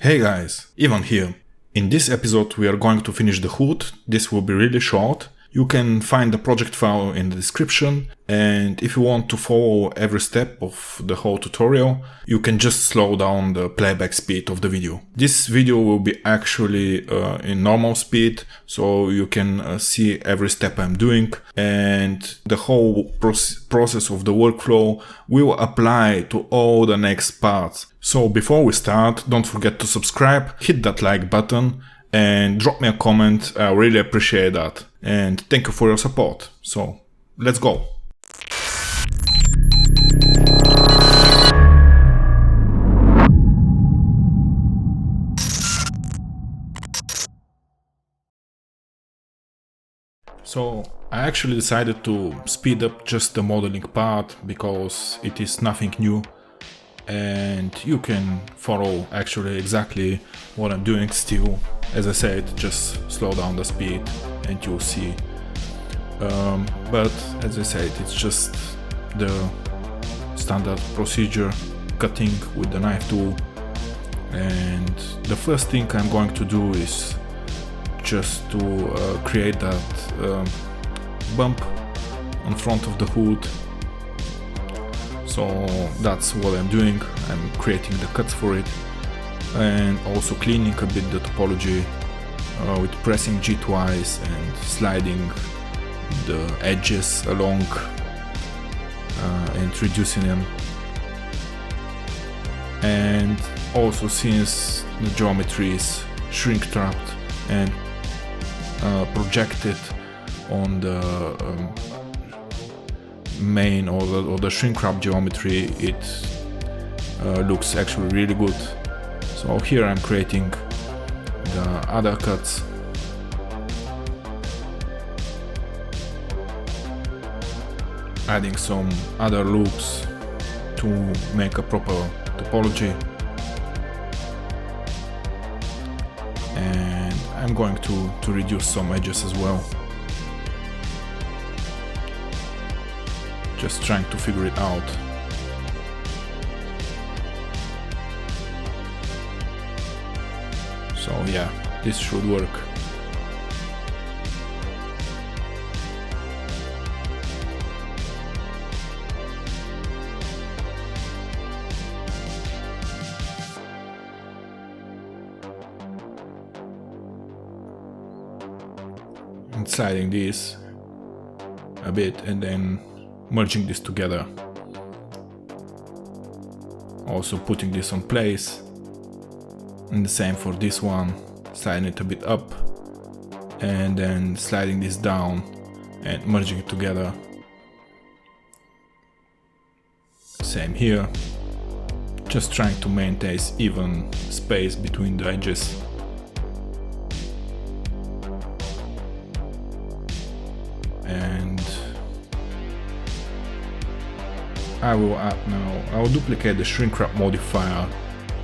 Hey guys, Ivan here. In this episode we are going to finish the hood. This will be really short. You can find the project file in the description, and if you want to follow every step of the whole tutorial, you can just slow down the playback speed of the video. This video will be actually in normal speed, so you can see every step I'm doing, and the whole process of the workflow will apply to all the next parts. So before we start, don't forget to subscribe, hit that like button, and drop me a comment. I really appreciate that. And thank you for your support. So let's go. So I actually decided to speed up just the modeling part because it is nothing new. And you can follow actually exactly what I'm doing still. As I said, just slow down the speed and you'll see. But as I said, it's just the standard procedure, cutting with the knife tool. And the first thing I'm going to do is just to create that bump on front of the hood. So that's what I'm doing. I'm creating the cuts for it and also cleaning a bit the topology with pressing G twice and sliding the edges along and reducing them. And also, since the geometry is shrink trapped and projected on the main or the shrink wrap geometry, it looks actually really good. So here I'm creating the other cuts. Adding some other loops to make a proper topology. And I'm going to reduce some edges as well. Just trying to figure it out. So yeah, this should work. And sliding this a bit and then merging this together. Also putting this on place. And the same for this one, sliding it a bit up and then sliding this down and merging it together. Same here, just trying to maintain even space between the edges. And I will duplicate the shrink wrap modifier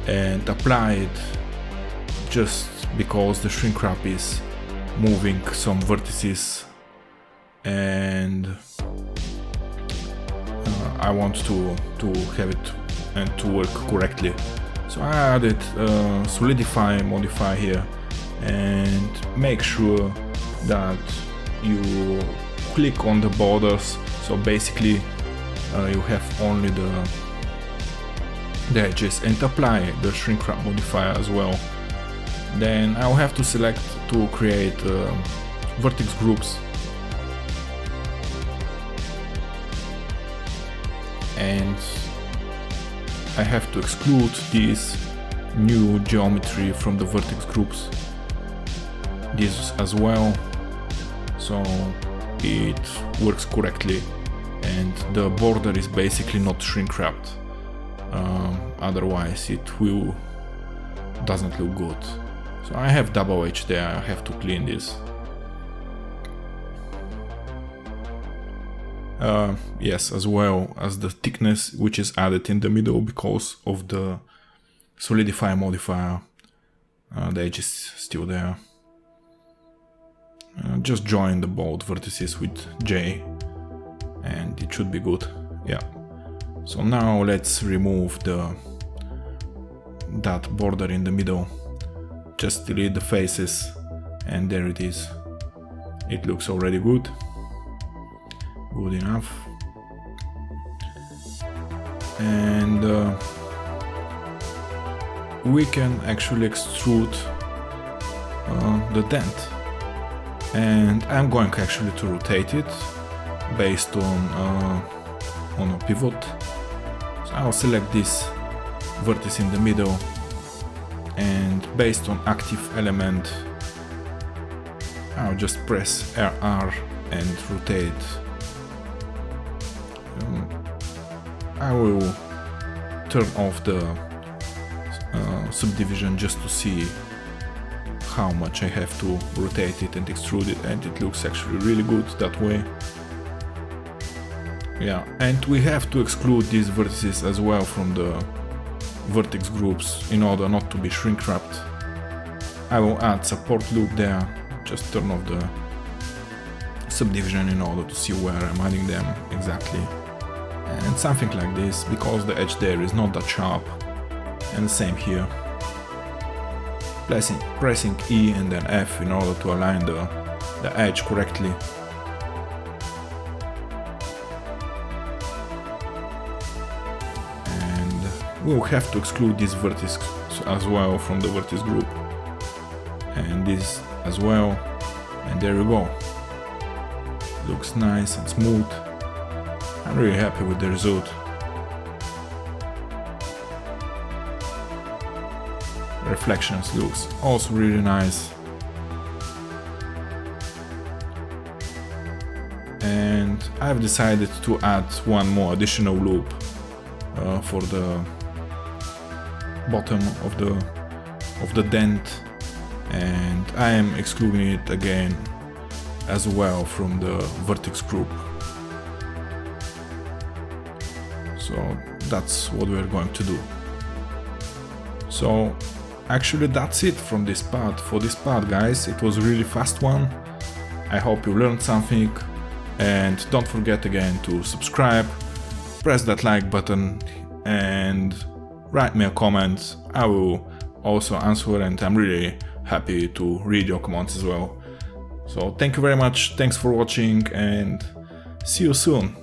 and apply it just because the shrink wrap is moving some vertices and I want to have it and to work correctly. So I added solidify modifier here, and make sure that you click on the borders. So basically you have only the edges, and apply the shrink wrap modifier as well. Then I'll have to select to create vertex groups, and I have to exclude this new geometry from the vertex groups, this as well, so it works correctly and the border is basically not shrink wrapped. Otherwise it doesn't look good. So I have double H there, I have to clean this. Yes, as well as the thickness which is added in the middle because of the solidify modifier. The edge is still there. Just join the both vertices with J and it should be good. Yeah. So now let's remove the that border in the middle. Just delete the faces, and there it is. It looks already good. Good enough. And we can actually extrude the dent. And I'm going actually to rotate it based on a pivot. So I'll select this vertex in the middle, and based on active element I'll just press R and rotate. I will turn off the subdivision just to see how much I have to rotate it and extrude it, and it looks actually really good that way. Yeah, and we have to exclude these vertices as well from the vertex groups in order not to be shrink wrapped. I will add support loop there, just turn off the subdivision in order to see where I'm adding them exactly. And something like this, because the edge there is not that sharp. And the same here. Pressing E and then F in order to align the edge correctly. And we'll have to exclude this vertex as well from the vertex group. And this as well. And there we go. Looks nice and smooth. I'm really happy with the result. Reflections looks also really nice. And I've decided to add one more additional loop for the bottom of the dent, and I am excluding it again as well from the vertex group. So that's what we're going to do. So actually that's it from this part. For this part, guys, it was a really fast one. I hope you learned something, and don't forget again to subscribe, press that like button and write me a comment. I will also answer, and I'm really happy to read your comments as well. So thank you very much, thanks for watching, and see you soon.